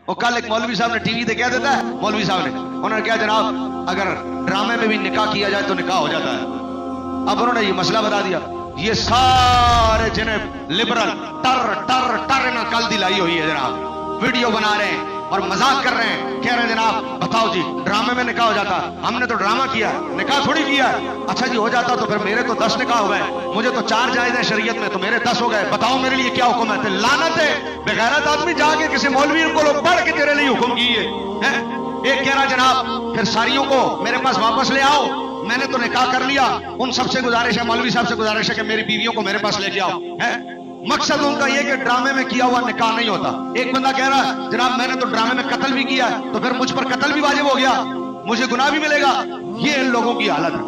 وہ کل ایک مولوی صاحب نے ٹی وی کہہ دیتا ہے، مولوی صاحب نے انہوں نے کہا جناب اگر ڈرامے میں بھی نکاح کیا جائے تو نکاح ہو جاتا ہے۔ اب انہوں نے یہ مسئلہ بتا دیا، یہ سارے جنہیں لبرل ٹر ٹر ٹر نہ کل دلائی ہوئی ہے جناب، ویڈیو بنا رہے ہیں اور مذاق کر رہے ہیں، کہہ رہے ہیں جناب بتاؤ جی ڈرامے میں نکاح ہو جاتا، ہم نے تو ڈرامہ کیا نکاح تھوڑی کیا۔ اچھا جی ہو جاتا تو پھر میرے تو 10 نکاح ہو گئے، مجھے تو 4 جائز ہیں شریعت میں تو میرے 10 ہو گئے، بتاؤ میرے لیے کیا حکم ہے؟ لعنت ہے بغیرت آدمی، جا کے کسی مولوی کو لوگ پڑھ کے تیرے لیے حکم کیے ہیں۔ ایک کہہ رہا جناب پھر ساریوں کو میرے پاس واپس لے آؤ، میں نے تو نکاح کر لیا، ان سب سے گزارش ہے، مولوی صاحب سے گزارش ہے کہ میری بیویوں کو میرے پاس لے کے آؤ۔ مقصد ان کا یہ کہ ڈرامے میں کیا ہوا نکاح نہیں ہوتا۔ ایک بندہ کہہ رہا ہے جناب میں نے تو ڈرامے میں قتل بھی کیا ہے تو پھر مجھ پر قتل بھی واجب ہو گیا، مجھے گناہ بھی ملے گا۔ یہ ان لوگوں کی حالت ہے،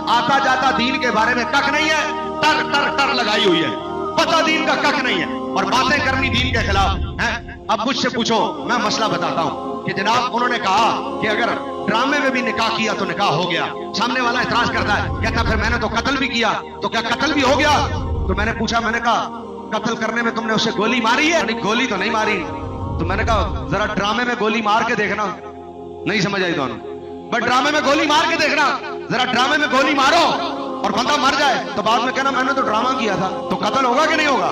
آتا جاتا دین کے بارے میں کک نہیں ہے، ٹر ٹر ٹر لگائی ہوئی ہے، پتہ دین کا کک نہیں ہے اور باتیں کرنی دین کے خلاف ہیں۔ اب مجھ سے پوچھو، میں مسئلہ بتاتا ہوں کہ جناب انہوں نے کہا کہ اگر ڈرامے میں بھی نکاح کیا تو نکاح ہو گیا۔ سامنے والا اعتراض کرتا ہے، کہتا پھر میں نے تو قتل بھی کیا تو کیا قتل بھی ہو گیا؟ تو میں نے پوچھا، میں نے کہا قتل کرنے میں تم نے اسے گولی ماری ہے؟ گولی تو نہیں ماری۔ تو میں نے کہا ذرا ڈرامے میں گولی مار کے دیکھنا، نہیں سمجھ آئی دونوں، بٹ ڈرامے میں گولی مار کے دیکھنا، ذرا ڈرامے میں گولی مارو اور بندہ مر جائے تو بعد میں کہنا میں نے تو ڈرامہ کیا تھا، تو قتل ہوگا کہ نہیں ہوگا؟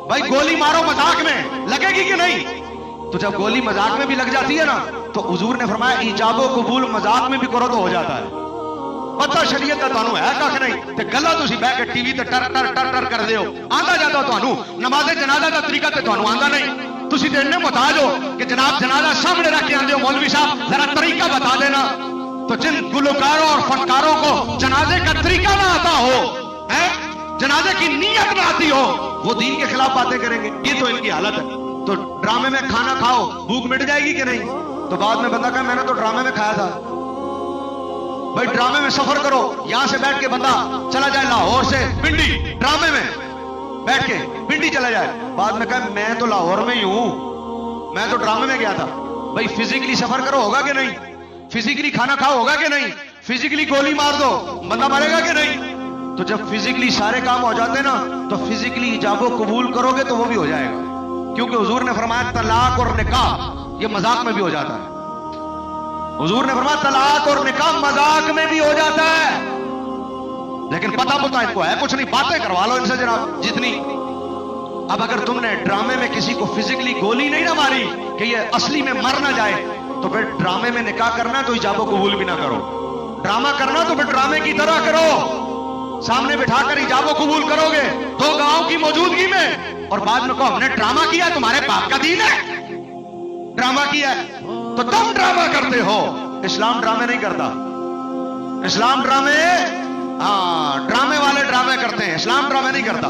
بھائی گولی مارو مذاق میں، لگے گی کہ نہیں؟ تو جب گولی مذاق میں بھی لگ جاتی ہے نا تو حضور نے فرمایا ایجاب و قبول مذاق میں بھی کرو تو ہو جاتا ہے۔ پتہ شریعت کا تانوں ہے کھ نہیں تے گلا تسی بیٹھ کے ٹی وی تے ٹر ٹر ٹر ٹر کر دیو، آندا جاتا تانوں نماز جنازہ دا طریقہ تے تانوں آندا نہیں، تسی تے اتنے محتاج ہو کہ جناب جنازہ سامنے رکھ کے آندے ہو مولوی صاحب ذرا طریقہ بتا دینا۔ تو جن گلوکاروں اور فنکاروں کو جنازے کا طریقہ نہ آتا ہو، جنازے کی نیت نہ آتی ہو، وہ دین کے خلاف باتیں کریں گے۔ یہ تو ان کی حالت ہے۔ تو ڈرامے میں کھانا کھاؤ بھوک مٹ جائے گی کہ نہیں؟ تو بعد میں بندہ کہا میں نے تو ڈرامے میں کھایا تھا۔ بھائی ڈرامے میں سفر کرو، یہاں سے بیٹھ کے بندہ چلا جائے لاہور سے پنڈی، ڈرامے میں بیٹھ کے پنڈی چلا جائے، بعد میں کہا میں تو لاہور میں ہی ہوں، میں تو ڈرامے میں گیا تھا۔ بھائی فزیکلی سفر کرو ہوگا کہ نہیں؟ فزیکلی کھانا کھاؤ ہوگا کہ نہیں؟ فزیکلی گولی مار دو بندہ مرے گا کہ نہیں؟ تو جب فزیکلی سارے کام ہو جاتے ہیں نا تو فزیکلی ایجاب و قبول کرو گے تو وہ بھی ہو جائے گا، کیونکہ حضور نے فرمایا طلاق اور نکاح یہ مذاق میں بھی ہو جاتا ہے۔ حضور نے فرمایا طلاق اور نکاح مذاق میں بھی ہو جاتا ہے، لیکن پتہ ان کو ہے کچھ نہیں، باتیں کروا لو ان سے جناب جتنی۔ اب اگر تم نے ڈرامے میں کسی کو فزیکلی گولی نہیں نہ ماری کہ یہ اصلی میں مر نہ جائے تو پھر ڈرامے میں نکاح کرنا تو ایجاب و قبول بھی نہ کرو، ڈرامہ کرنا تو پھر ڈرامے کی طرح کرو، سامنے بٹھا کر ایجاب و قبول کرو گے 2 گاؤں کی موجودگی میں، اور بعد میں کہو ہم نے ڈرامہ کیا، تمہارے باپ کا دین ہے ڈرامہ کیا ہے تو تم ڈرامہ کرتے ہو۔ اسلام ڈرامے نہیں کرتا، اسلام ڈرامے والے ڈرامے کرتے ہیں، اسلام ڈرامے نہیں کرتا۔